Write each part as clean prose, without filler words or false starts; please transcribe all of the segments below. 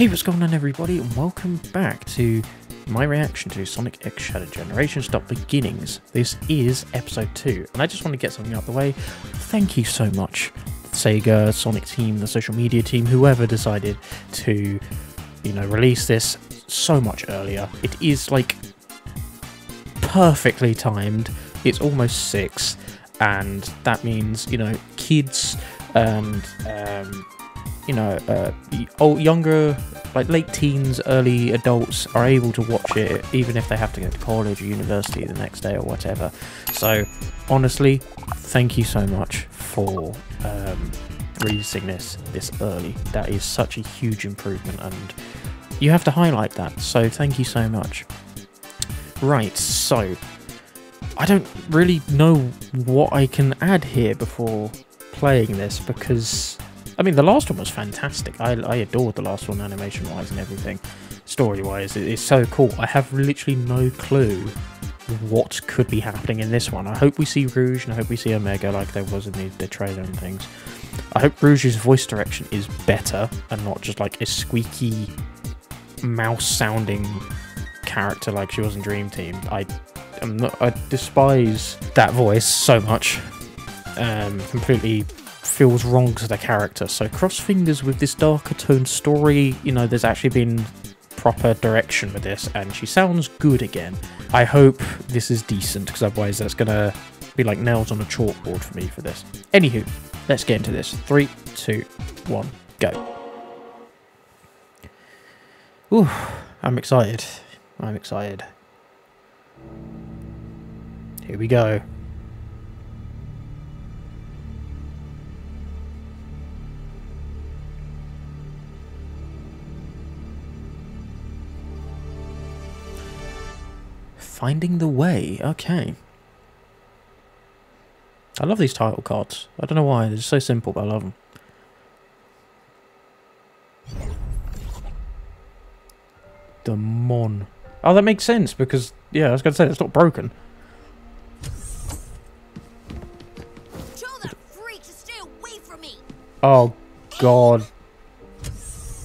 Hey, what's going on everybody, and welcome back to my reaction to Sonic X Shadow Generation Beginnings. This is episode 2, and I just want to get something out of the way. Thank you so much, Sega, Sonic team, the social media team, whoever decided to, release this so much earlier. It is, like, perfectly timed. It's almost 6, and that means, kids and, younger, like late teens, early adults are able to watch it even if they have to go to college or university the next day or whatever. So honestly, thank you so much for releasing this early. That is such a huge improvement, and you have to highlight that, so thank you so much. Right, so I don't really know what I can add here before playing this, because I mean, the last one was fantastic. I adored the last one, animation-wise and everything. Story-wise, it is so cool. I have literally no clue what could be happening in this one. I hope we see Rouge, and I hope we see Omega like there was in the trailer and things. I hope Rouge's voice direction is better, and not just like a squeaky, mouse-sounding character like she was in Dream Team. I despise that voice so much. Completely feels wrong to the character, so cross fingers with this darker toned story. There's actually been proper direction with this, and she sounds good again. I hope this is decent, because otherwise that's gonna be like nails on a chalkboard for me for this. Anywho, let's get into this. 3, 2, 1, go. Ooh, I'm excited. I'm excited. Here we go. Finding the Way, okay. I love these title cards. I don't know why, they're just so simple, but I love them. Demon. Oh, that makes sense, because, yeah, I was going to say, it's not broken. Tell that freak to stay away from me. Oh, God.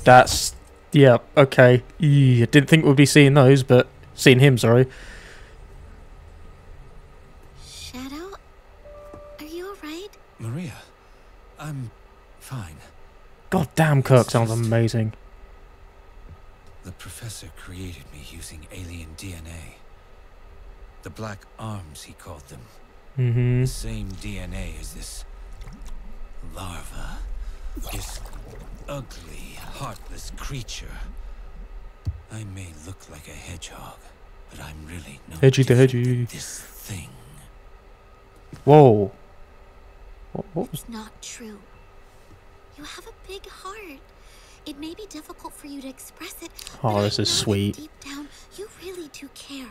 That's, yeah, okay. I didn't think we'd be seeing those, but seeing him, sorry. Maria, I'm fine. God damn, Kirk sounds amazing. The professor created me using alien DNA. The black arms, he called them. The same DNA as this larva. This ugly, heartless creature. I may look like a hedgehog, but I'm really no Hedgie the hedgie. This thing. Whoa. What was... It's not true. You have a big heart. It may be difficult for you to express it. Oh, this is sweet. Deep down, you really do care.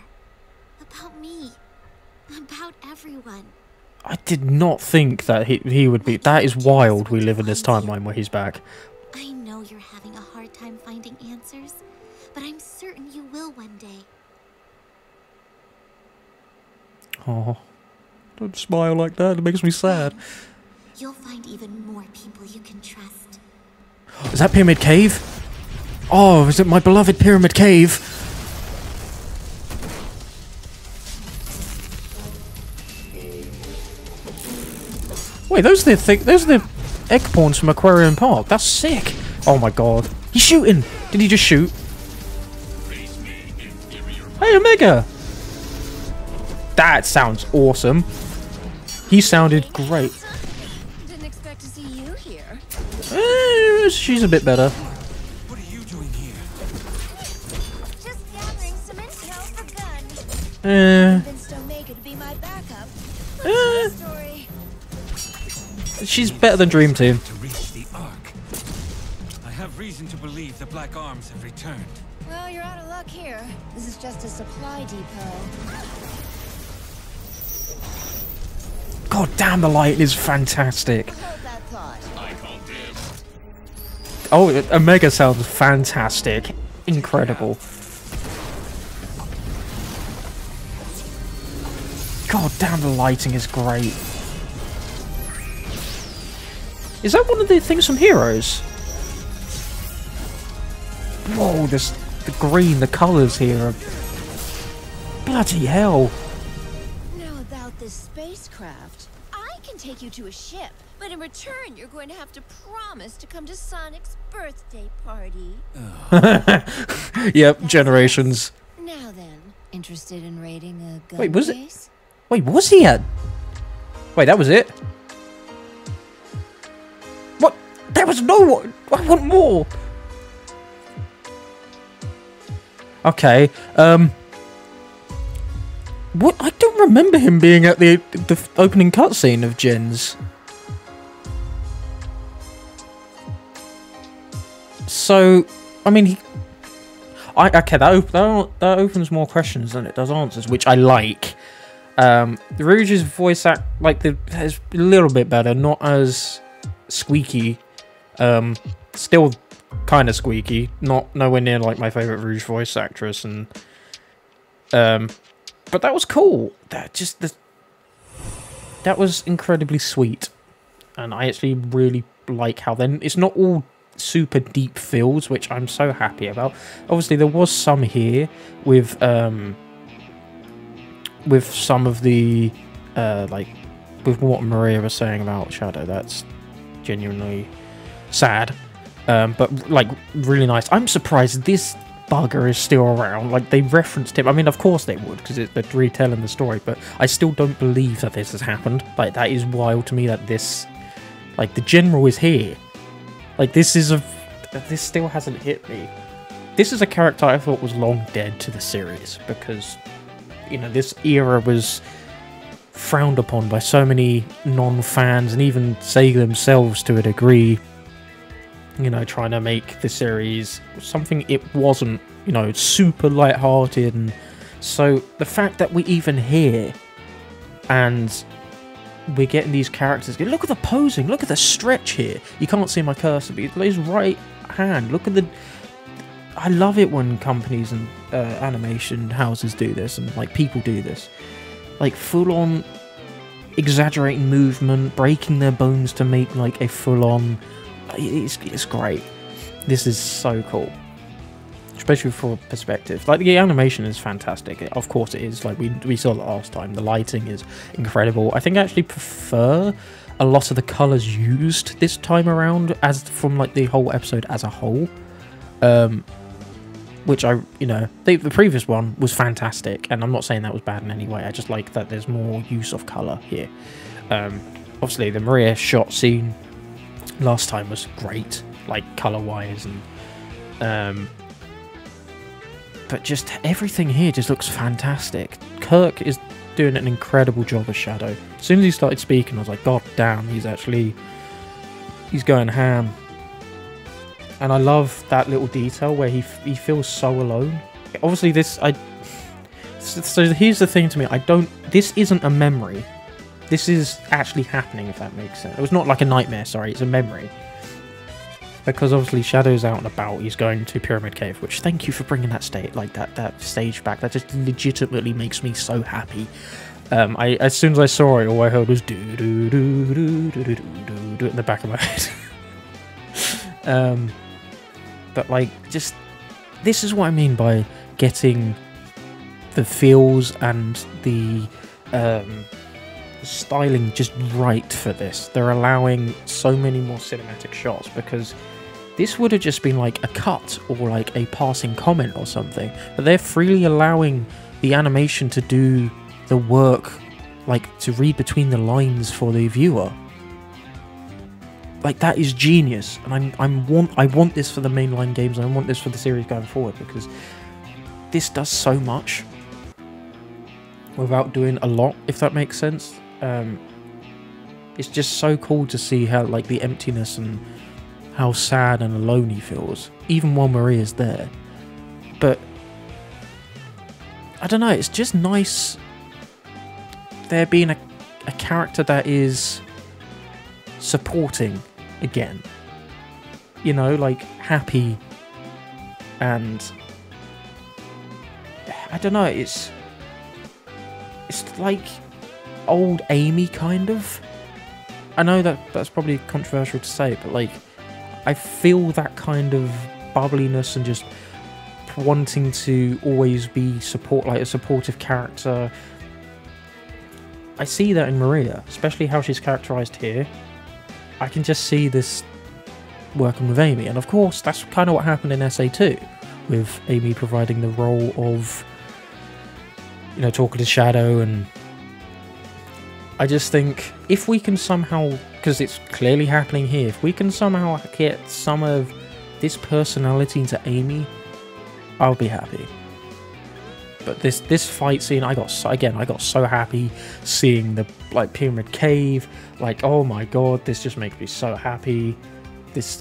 About me. About everyone. I did not think that he would be... That is wild, we live in this timeline where he's back. I know you're having a hard time finding answers, but I'm certain you will one day. Oh, don't smile like that, it makes me sad. You'll find even more people you can trust. Is that Pyramid Cave? Oh, is it my beloved Pyramid Cave? Wait, those are the egg pawns from Aquarium Park. That's sick. Oh my god. He's shooting. Did he just shoot? Hey, Omega. That sounds awesome. He sounded great. Didn't expect to see you here. She's a bit better. What are you doing here? Just gathering some intel for Gun. Convinced Omega to be my backup. Story. She's better than Dream Team. To reach the Ark. I have reason to believe the Black Arms have returned. Well, you're out of luck here. This is just a supply depot. God damn, the light is fantastic. Hold that thought. Oh, Omega sounds fantastic. Incredible. God damn, the lighting is great. Is that one of the things from Heroes? whoa, this, the green, the colours here are... Bloody hell. Now about this spacecraft. I can take you to a ship, but in return you're going to have to promise to come to Sonic's birthday party. Yep, generations. Now then, interested in raiding a gun Wait, was case? Wait, was he at... Wait, that was it? What? There was no... I want more. Okay, what? I don't remember him being at the opening cutscene of Gens. So, I mean, okay, that opens more questions than it does answers, which I like. Rouge's voice act, like, is a little bit better, not as squeaky. Still kind of squeaky, nowhere near like my favorite Rouge voice actress, and but that was cool. That was incredibly sweet, and I actually really like how then it's not all super deep fills, which I'm so happy about. Obviously, there was some here with some of the like with what Maria was saying about Shadow. That's genuinely sad, but like really nice. I'm surprised this bugger is still around. Like, they referenced him. I mean, of course they would, because they're retelling the story, but I still don't believe that this has happened. Like, that is wild to me that this, like, the general is here. Like, this still hasn't hit me. This is a character I thought was long dead to the series, because, you know, this era was frowned upon by so many non-fans, and even Sega themselves to a degree, you know, trying to make the series something it wasn't, you know, super light-hearted. And so the fact that we even here and we're getting these characters, look at the posing, look at the stretch here. You can't see my cursor, but his right hand, look at the... I love it when companies and animation houses do this, and like people do this, like full-on exaggerating movement, breaking their bones to make like a full-on... It's great. This is so cool, especially for perspective. Like, the animation is fantastic. Of course it is. Like we saw that last time. The lighting is incredible. I think I actually prefer a lot of the colors used this time around as from like the whole episode as a whole. Which I, you know, the previous one was fantastic, and I'm not saying that was bad in any way. I just like that there's more use of color here. Obviously the Maria shot scene last time was great, like color-wise, and but just everything here just looks fantastic. Kirk is doing an incredible job as Shadow. As soon as he started speaking, I was like, God damn, he's going ham. And I love that little detail where he feels so alone. Obviously, so here's the thing to me. This isn't a memory. This is actually happening, if that makes sense. It was not like a nightmare, sorry, it's a memory. Because obviously Shadow's out and about, he's going to Pyramid Cave, which, thank you for bringing that that stage back. That just legitimately makes me so happy. As soon as I saw it, all I heard was do do do do do do do do in the back of my head. But like, just, this is what I mean by getting the feels and the styling just right for this. They're allowing so many more cinematic shots, because this would have just been like a cut or like a passing comment or something, but they're freely allowing the animation to do the work, like to read between the lines for the viewer. Like, that is genius, and I want this for the mainline games, and I want this for the series going forward, because this does so much without doing a lot, if that makes sense. It's just so cool to see how, like, the emptiness and how sad and alone he feels, even while Maria's there. But I don't know, it's just nice there being a character that is supporting again, you know, like happy, and I don't know, it's like old Amy, kind of. I know that's probably controversial to say, but like, I feel that kind of bubbliness and just wanting to always be a supportive character. I see that in Maria, especially how she's characterized here. I can just see this working with Amy, and of course that's kind of what happened in SA2, with Amy providing the role of, you know, talking to Shadow. And I just think if we can somehow, because it's clearly happening here, if we can somehow get some of this personality into Amy, I'll be happy. But this fight scene, I got so happy seeing the Pyramid Cave. Like, oh my god, this just makes me so happy.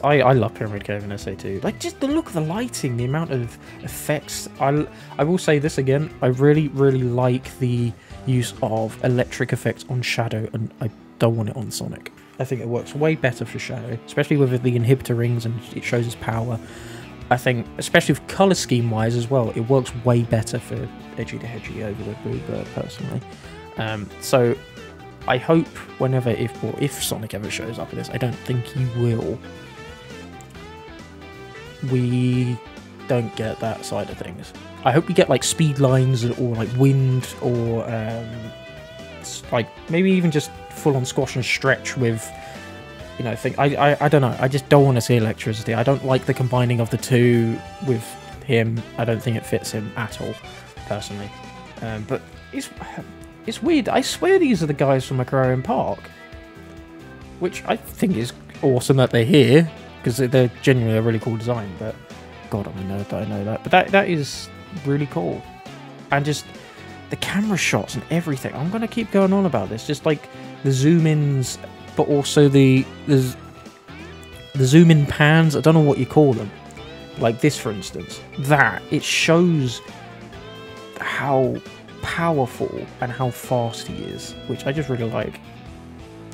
I love Pyramid Cave in SA2. Like, just the look of the lighting, the amount of effects. I will say this again, I really like the use of electric effects on Shadow, and I don't want it on Sonic. I think it works way better for Shadow, especially with the inhibitor rings and it shows his power. I think, especially with colour scheme wise as well, it works way better for Edgy to Hedgy over the Bluebird personally. So I hope if Sonic ever shows up in this, I don't think he will, we don't get that side of things. I hope we get like speed lines or like wind, or like maybe even just full on squash and stretch with, you know, I don't know. I just don't want to see electricity. I don't like the combining of the two with him. I don't think it fits him at all, personally. But it's weird. I swear these are the guys from Aquarium Park, which I think is awesome that they're here, because they're genuinely a really cool design. But God, I'm a nerd that I know that. But that is really cool, and just the camera shots and everything. I'm gonna keep going on about this. Just like the zoom ins, but also the zoom in pans. I don't know what you call them. Like this, for instance, that it shows how powerful and how fast he is, which I just really like.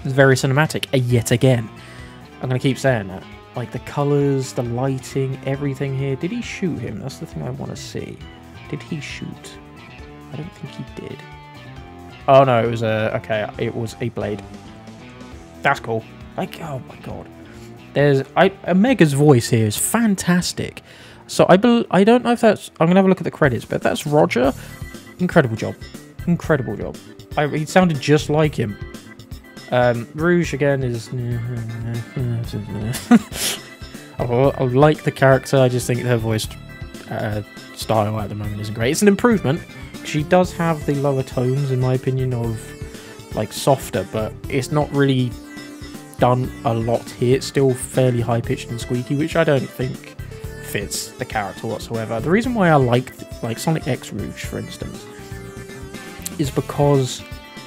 It's very cinematic, yet again. I'm gonna keep saying that. Like the colors, the lighting, everything here. Did he shoot him? That's the thing I want to see. Did he shoot? I don't think he did. Oh no, it was it was a blade. That's cool. Like, oh my god. Omega's voice here is fantastic. So I don't know if that's, I'm gonna have a look at the credits, but that's Roger. Incredible job. Incredible job. He sounded just like him. Rouge again is I like the character. I just think her voice style at the moment isn't great. It's an improvement. She does have the lower tones, in my opinion, of like softer, but it's not really done a lot here. It's still fairly high pitched and squeaky, which I don't think fits the character whatsoever. The reason why I like Sonic X Rouge, for instance, is because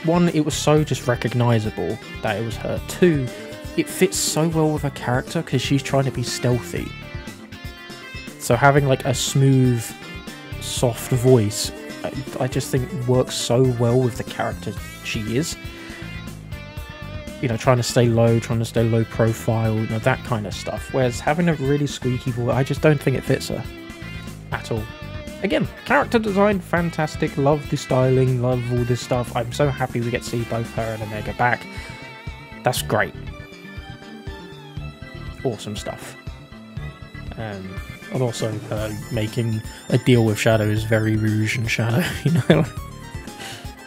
one, it was so just recognizable that it was her. Two, it fits so well with her character because she's trying to be stealthy. So having like a smooth, soft voice, I just think works so well with the character she is. You know, trying to stay low profile, you know, that kind of stuff. Whereas having a really squeaky voice, I just don't think it fits her at all. Again, character design, fantastic. Love the styling, love all this stuff. I'm so happy we get to see both her and Omega back. That's great. Awesome stuff. And also making a deal with Shadow is very Rouge and Shadow, you know.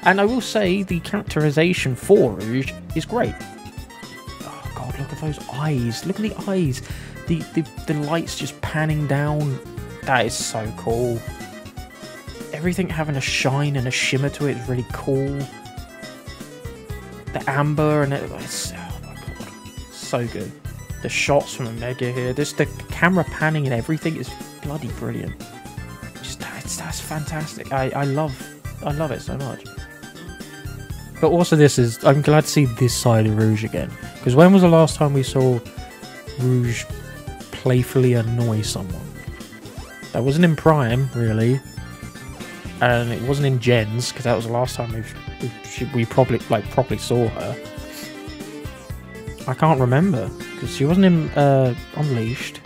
And I will say the characterization for Rouge is great. Oh god, look at those eyes. Look at the eyes. The lights just panning down. That is so cool. Everything having a shine and a shimmer to it is really cool. The amber and it's, oh my god, so good. The shots from Omega here, the camera panning and everything is bloody brilliant. Just that's fantastic. I love it so much. But also I'm glad to see this side of Rouge again, because when was the last time we saw Rouge playfully annoy someone? That wasn't in Prime, really, and it wasn't in Gens, because that was the last time we probably properly saw her. I can't remember, because she wasn't in Unleashed.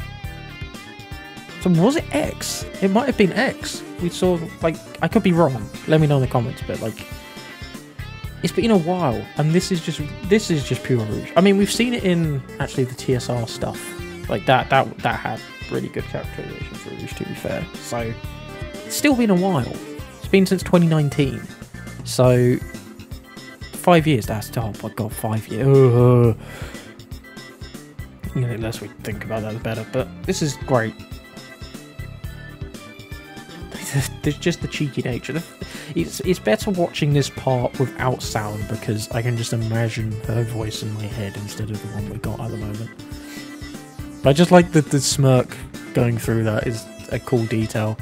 So was it X? It might have been X. We saw, like, I could be wrong. Let me know in the comments, but like, it's been a while, and this is just pure Rouge. I mean, we've seen it in actually the TSR stuff, like that had really good characterization for Rouge, to be fair. So, it's still been a while. It's been since 2019. So, 5 years, that's, oh my god, 5 years. You know, the less we think about that, the better. But this is great. There's just the cheeky nature. It's better watching this part without sound because I can just imagine her voice in my head instead of the one we got at the moment. But I just like the smirk going through that is a cool detail.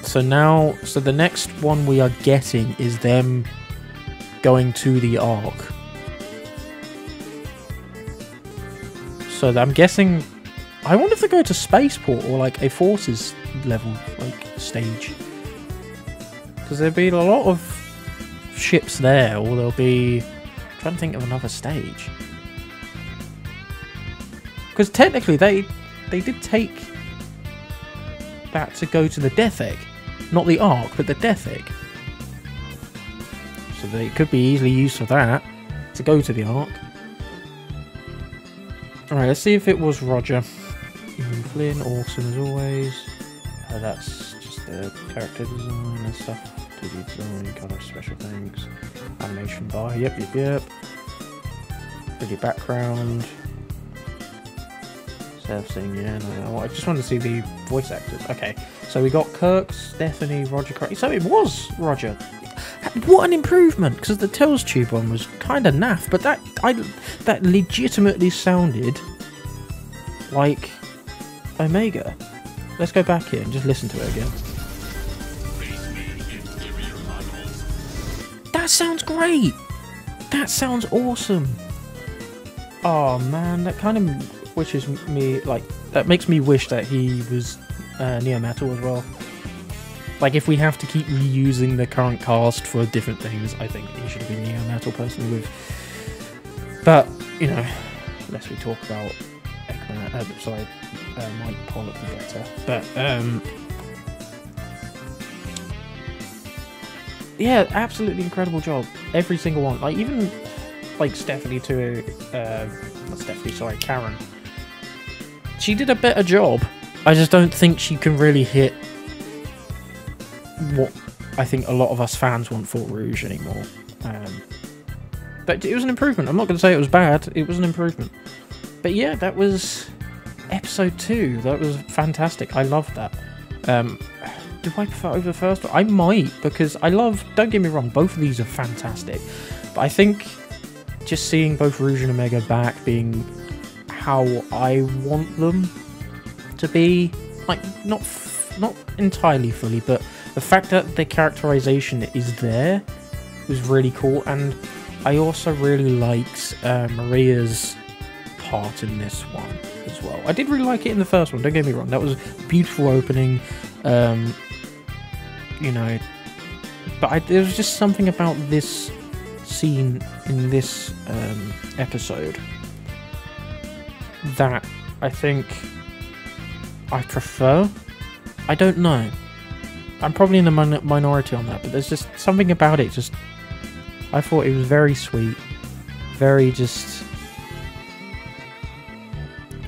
So the next one we are getting is them going to the Ark. So I'm guessing, I wonder if they go to spaceport or like a forces level like stage, because there'll be a lot of ships there, or there'll be, I'm trying to think of another stage, because technically they did take that to go to the Death Egg, not the Ark but the Death Egg, so they could be easily used for that to go to the Ark. Alright, let's see if it was Roger. Flynn, awesome as always. That's just the character design and stuff. 2D design, colour, special things. Animation bar, yep. Pretty background. Self-sing, yeah, no. I just wanted to see the voice actors. Okay, so we got Kirk, Stephanie, Roger, so it was Roger. What an improvement, because the Tails Tube one was kind of naff, but that legitimately sounded like Omega. Let's go back here and just listen to it again. That sounds great! That sounds awesome! Oh man, that kind of wishes me, like, that makes me wish that he was Neo Metal as well. Like, if we have to keep reusing the current cast for different things, I think he should have been Neo Metal personally with. But, you know, unless we talk about Mike Pollock the better. But, yeah, absolutely incredible job. Every single one. Like, even, like, Stephanie too, not Stephanie, sorry, Karen. She did a better job. I just don't think she can really hit what I think a lot of us fans want for Rouge anymore. But it was an improvement. I'm not going to say it was bad. It was an improvement. But yeah, that was episode 2. That was fantastic. I loved that. Do I prefer over the first one? I might, because I love, don't get me wrong, both of these are fantastic. But I think just seeing both Rouge and Omega back being how I want them to be, like, not entirely fully, but the fact that the characterization is there was really cool. And I also really liked Maria's part in this one as well. I did really like it in the first one, don't get me wrong. That was a beautiful opening, you know, but there was just something about this scene in this episode that I think I prefer. I don't know. I'm probably in the minority on that, but there's just something about it. Just, I thought it was very sweet, very just.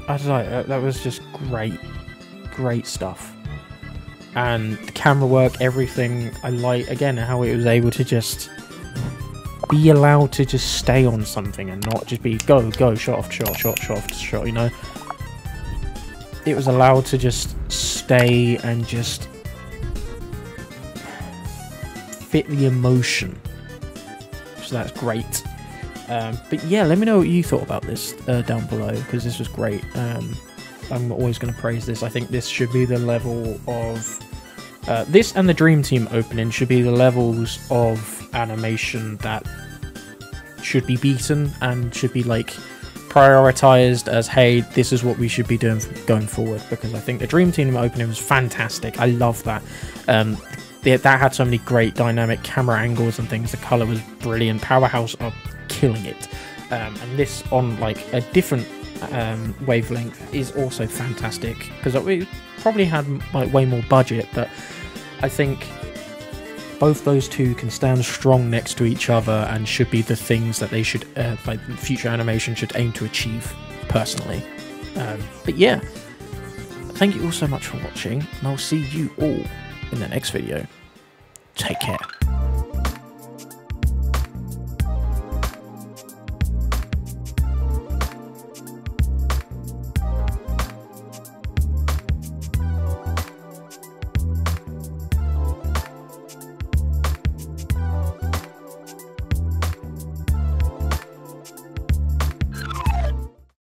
I don't know. That was just great stuff. And the camera work, everything. I like again how it was able to just be allowed to just stay on something and not just be go shot after shot, shot after shot. You know, it was allowed to just stay and just fit the emotion, so that's great. But yeah, let me know what you thought about this down below, because this was great. I'm always going to praise this. I think this should be the level of this, and the Dream Team opening should be the levels of animation that should be beaten and should be like prioritized as, hey, this is what we should be doing going forward, because I think the Dream Team opening was fantastic. I love that. That had so many great dynamic camera angles and things. The color was brilliant. Powerhouse are killing it, and this on like a different wavelength is also fantastic, because we probably had like way more budget, but I think both those two can stand strong next to each other and should be the things that they should, like future animation should aim to achieve, personally. But yeah, thank you all so much for watching, and I'll see you all in the next video. Take care.